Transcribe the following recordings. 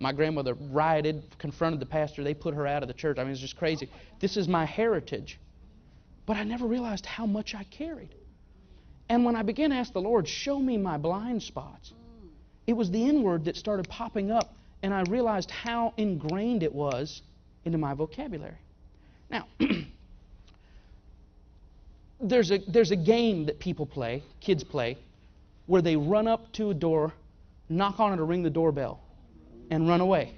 My grandmother rioted, confronted the pastor. They put her out of the church. I mean, it's just crazy. This is my heritage. But I never realized how much I carried. And when I began to ask the Lord, show me my blind spots, it was the N-word that started popping up, and I realized how ingrained it was into my vocabulary. Now, there's a game that people play, kids play, where they run up to a door, knock on it or ring the doorbell, and run away.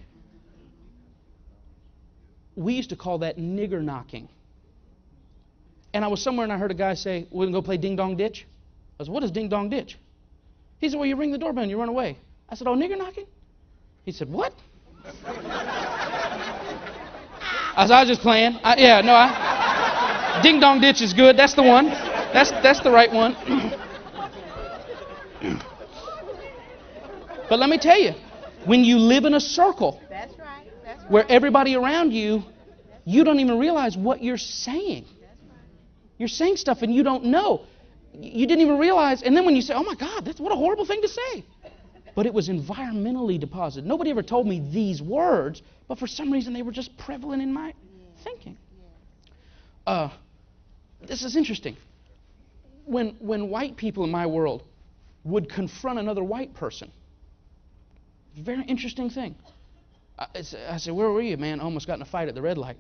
We used to call that nigger knocking. And I was somewhere and I heard a guy say, we're going to go play ding dong ditch. I said, what is ding dong ditch? He said, well, you ring the doorbell and you run away. I said, oh, nigger knocking? He said, what? I was just playing. Ding dong ditch is good. That's the one. That's the right one. But let me tell you, when you live in a circle where everybody around you, you don't even realize what you're saying. You're saying stuff and you don't know. You didn't even realize. And then when you say, oh my God, what a horrible thing to say. But it was environmentally deposited. Nobody ever told me these words, but for some reason they were just prevalent in my thinking. This is interesting. When white people in my world would confront another white person, very interesting thing. I said, where were you, man? I almost got in a fight at the red light.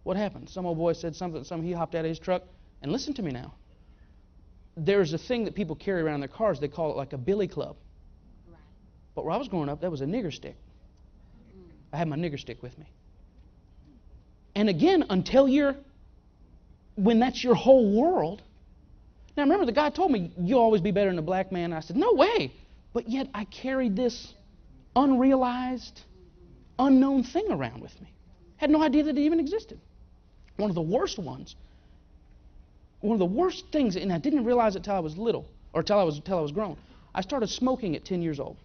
What happened? Some old boy said something, he hopped out of his truck. And listen to me now. There's a thing that people carry around in their cars. They call it like a billy club. Right. But where I was growing up, that was a nigger stick. I had my nigger stick with me. And again, when that's your whole world. Now remember, the guy told me, you'll always be better than a black man. I said, no way. But yet I carried this unrealized, unknown thing around with me. Had no idea that it even existed. One of the worst ones. One of the worst things, and I didn't realize it till I was little, or till I was grown. I started smoking at 10 years old.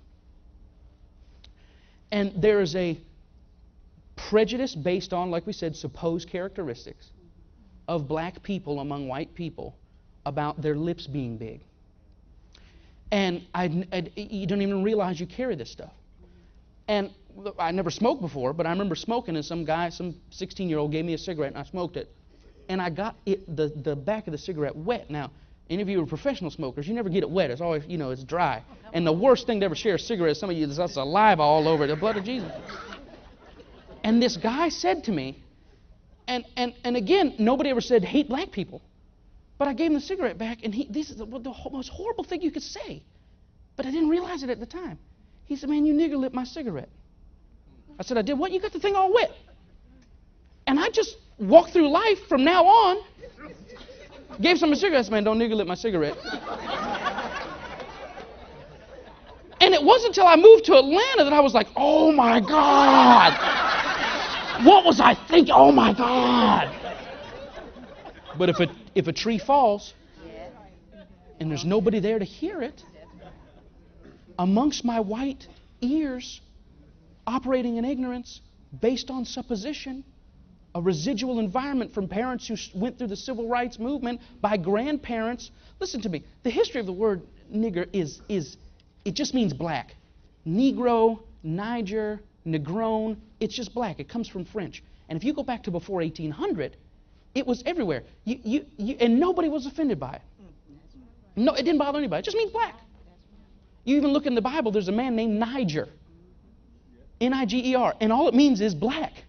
And there is a prejudice based on, like we said, supposed characteristics of black people among white people about their lips being big. And you don't even realize you carry this stuff. And I never smoked before, but I remember smoking, and some 16-year-old gave me a cigarette, and I smoked it. And I got the back of the cigarette wet. Now, any of you who are professional smokers, you never get it wet. It's always, it's dry. And the worst thing to ever share a cigarette is some of you, there's saliva all over it, the blood of Jesus. And this guy said to me, and again, nobody ever said hate black people. But I gave him the cigarette back, and this is the most horrible thing you could say. But I didn't realize it at the time. He said, man, you nigger lit my cigarette. I said, I did what? You got the thing all wet. And I just walked through life from now on, gave someone a cigarette. I said, man, don't nigger lit my cigarette. And it wasn't until I moved to Atlanta that I was like, oh my God. What was I thinking? Oh my God. But if a tree falls and there's nobody there to hear it, amongst my white ears, operating in ignorance, based on supposition, a residual environment from parents who went through the civil rights movement, by grandparents. Listen to me. The history of the word nigger it just means black. Negro, Niger, Negrone, it's just black. It comes from French. And if you go back to before 1800, it was everywhere. And nobody was offended by it. No, it didn't bother anybody. It just means black. You even look in the Bible, there's a man named Niger. Niger. And all it means is black.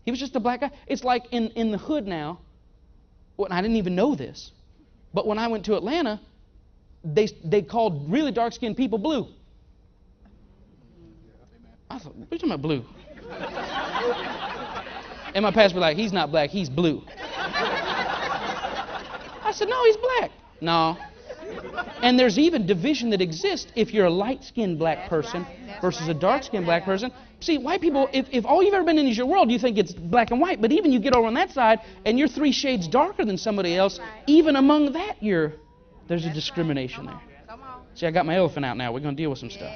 He was just a black guy. It's like in the hood now, and I didn't even know this, but when I went to Atlanta, they called really dark-skinned people blue. I thought, what are you talking about blue? And my pastor was like, he's not black, he's blue. I said, no, he's black. No. And there's even division that exists if you're a light-skinned black person versus a dark-skinned black person. See, white people, if all you've ever been in is your world, you think it's black and white. But even you get over on that side, and you're 3 shades darker than somebody else, even among that, there's a discrimination there. See, I got my elephant out now. We're going to deal with some stuff.